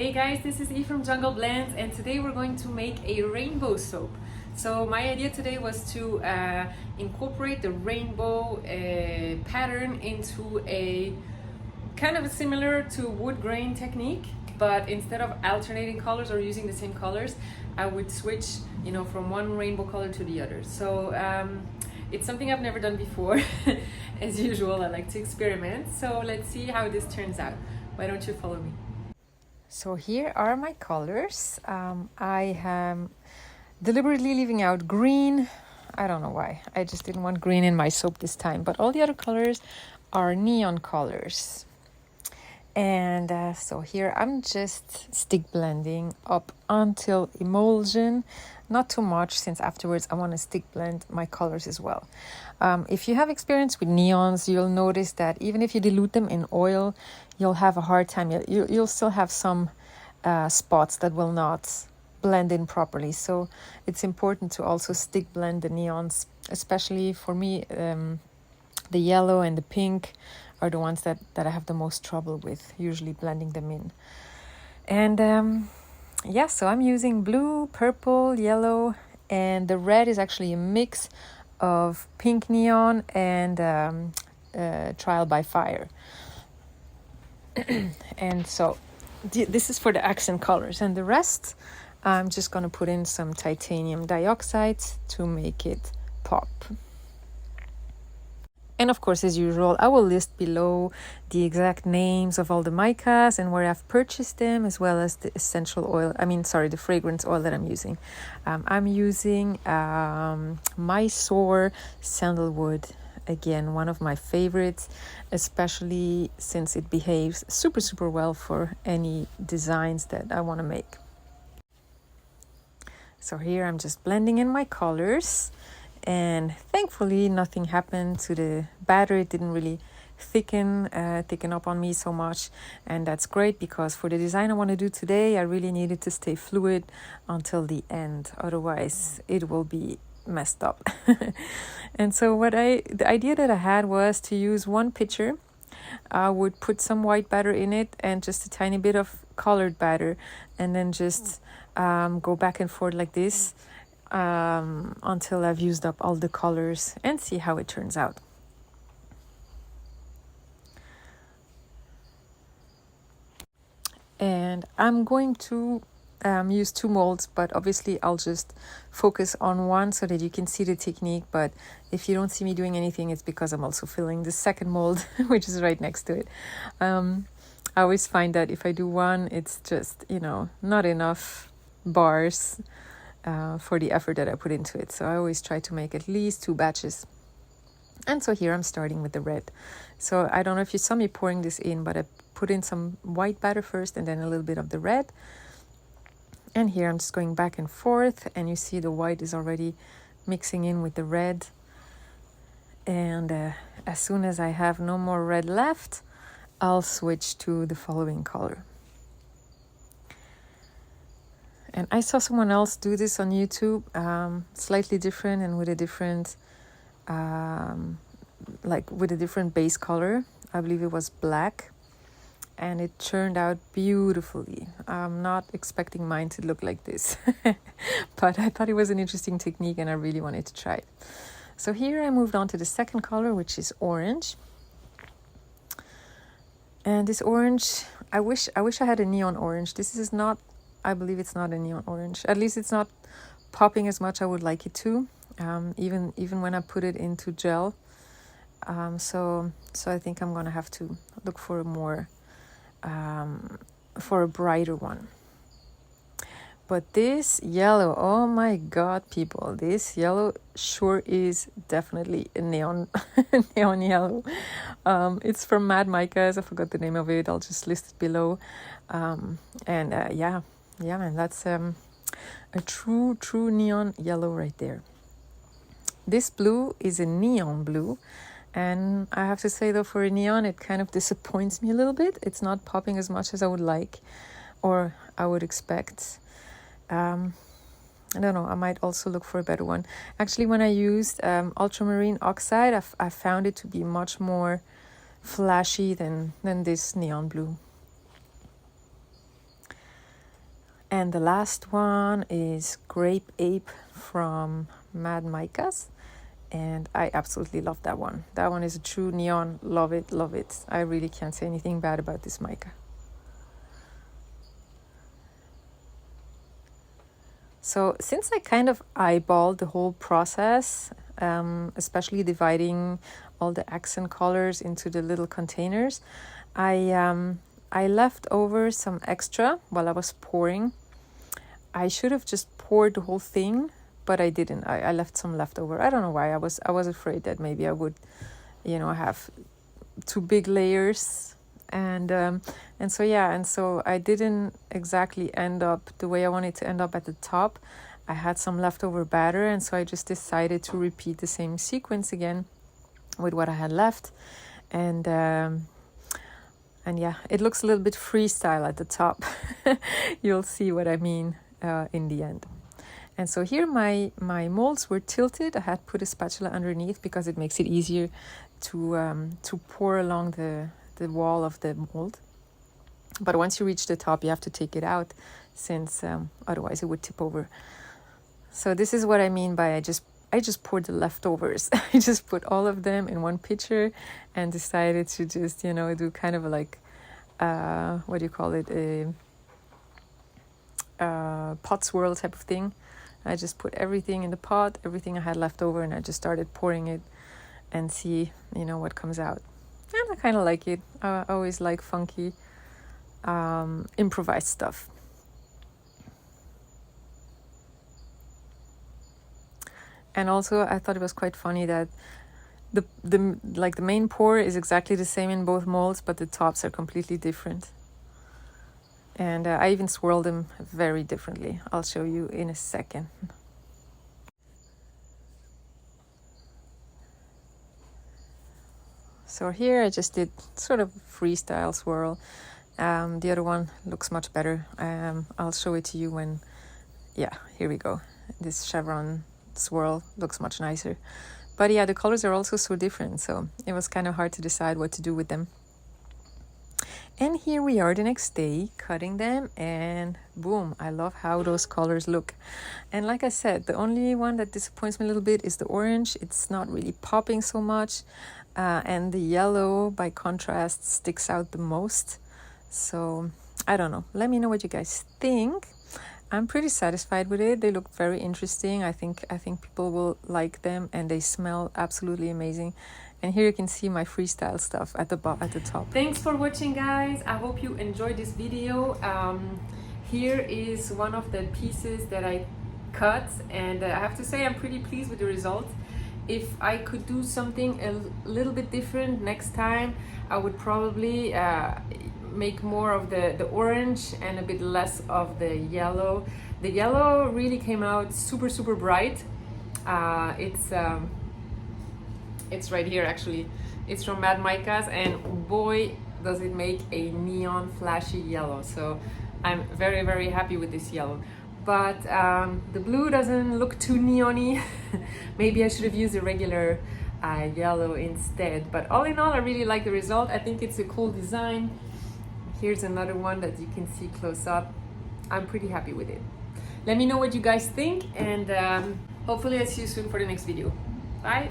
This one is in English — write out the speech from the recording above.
Hey guys, this is E from Jungle Blends, and today we're going to make a rainbow soap. So my idea today was to incorporate the rainbow pattern into a kind of similar to wood grain technique, but instead of alternating colors or using the same colors, I would switch, from one rainbow color to the other. So it's something I've never done before. As usual, I like to experiment. So let's see how this turns out. Why don't you follow me? So here are my colors. I am deliberately leaving out green. I don't know why. I just didn't want green in my soap this time. But all the other colors are neon colors. And so here I'm just stick blending up until emulsion. Not too much, since afterwards I want to stick blend my colors as well. If you have experience with neons, you'll notice that even if you dilute them in oil, you'll have a hard time. You'll still have some spots that will not blend in properly. So it's important to also stick blend the neons, especially for me. The yellow and the pink are the ones that I have the most trouble with, usually blending them in. And yeah, so I'm using blue, purple, yellow, and the red is actually a mix of pink neon and trial by fire. And so this is for the accent colors, and the rest I'm just going to put in some titanium dioxide to make it pop. And of course, as usual, I will list below the exact names of all the micas and where I've purchased them, as well as the essential oil, the fragrance oil that I'm using. I'm using Mysore Sandalwood. Again, one of my favorites, especially since it behaves super, super well for any designs that I want to make. So here I'm just blending in my colors. And thankfully nothing happened to the batter. It didn't really thicken up on me so much, and that's great, because for the design I want to do today, I really needed to stay fluid until the end, otherwise it will be messed up. And so the idea that I had was to use one pitcher. I would put some white batter in it and just a tiny bit of colored batter, and then just go back and forth like this until I've used up all the colors, and see how it turns out. And I'm going to use two molds, but obviously I'll just focus on one so that you can see the technique. But if you don't see me doing anything, it's because I'm also filling the second mold, which is right next to it. I always find that if I do one, it's just, not enough bars for the effort that I put into it. So I always try to make at least 2 batches. And so here I'm starting with the red. So I don't know if you saw me pouring this in, but I put in some white batter first and then a little bit of the red. And here I'm just going back and forth, and you see the white is already mixing in with the red. And as soon as I have no more red left, I'll switch to the following color. And I saw someone else do this on YouTube, slightly different and with a different, with a different base color. I believe it was black, and it turned out beautifully. I'm not expecting mine to look like this, but I thought it was an interesting technique and I really wanted to try it. So here I moved on to the second color, which is orange. And this orange, I wish I had a neon orange. This is not, I believe it's not a neon orange. At least it's not popping as much I would like it to, even when I put it into gel. So I think I'm gonna have to look for a more, for a brighter one. But this yellow, oh my God, people, this yellow sure is definitely a neon, neon yellow. It's from Mad Micas. I forgot the name of it. I'll just list it below. Yeah, man, that's a true neon yellow right there. This blue is a neon blue, and I have to say though, for a neon, it kind of disappoints me a little bit. It's not popping as much as I would like, or I would expect. I don't know, I might also look for a better one. Actually, when I used ultramarine oxide, I found it to be much more flashy than this neon blue. And the last one is Grape Ape from Mad Micas. And I absolutely love that one. That one is a true neon. Love it, love it. I really can't say anything bad about this mica. So since I kind of eyeballed the whole process, especially dividing all the accent colors into the little containers, I left over some extra while I was pouring. I should have just poured the whole thing, but I didn't. I left some left over. I don't know why. I was afraid that maybe I would, have too big layers, and so I didn't exactly end up the way I wanted to end up at the top. I had some leftover batter, and so I just decided to repeat the same sequence again with what I had left, and yeah, it looks a little bit freestyle at the top. You'll see what I mean in the end. And so here my molds were tilted. I had put a spatula underneath because it makes it easier to pour along the wall of the mold. But once you reach the top, you have to take it out, since otherwise it would tip over. So this is what I mean by I just poured the leftovers. I just put all of them in one pitcher and decided to just, do kind of like, what do you call it, a pot swirl type of thing. I just put everything in the pot, everything I had left over, and I just started pouring it and see, what comes out. And I kind of like it. I always like funky, improvised stuff. And also, I thought it was quite funny that the main pour is exactly the same in both molds, but the tops are completely different. And I even swirled them very differently. I'll show you in a second. So here I just did sort of freestyle swirl. The other one looks much better. I'll show it to you when, here we go. This chevron swirl looks much nicer. But yeah, the colors are also so different, so it was kind of hard to decide what to do with them. And here we are the next day cutting them, and boom, I love how those colors look. And like I said, the only one that disappoints me a little bit is the orange. It's not really popping so much, and the yellow by contrast sticks out the most. So I don't know, let me know what you guys think. I'm pretty satisfied with it. They look very interesting. I think people will like them, and they smell absolutely amazing. And here you can see my freestyle stuff at the top. Thanks for watching, guys. I hope you enjoyed this video. Here is one of the pieces that I cut, and I have to say I'm pretty pleased with the result. If I could do something a little bit different next time, I would probably make more of the orange and a bit less of the yellow. The yellow really came out super bright. It's right here actually. It's from Mad Micas, and boy does it make a neon flashy yellow. So I'm very happy with this yellow. But the blue doesn't look too neon-y. Maybe I should have used a regular yellow instead. But all in all, I really like the result. I think it's a cool design. Here's another one that you can see close up. I'm pretty happy with it. Let me know what you guys think, and hopefully I'll see you soon for the next video. Bye!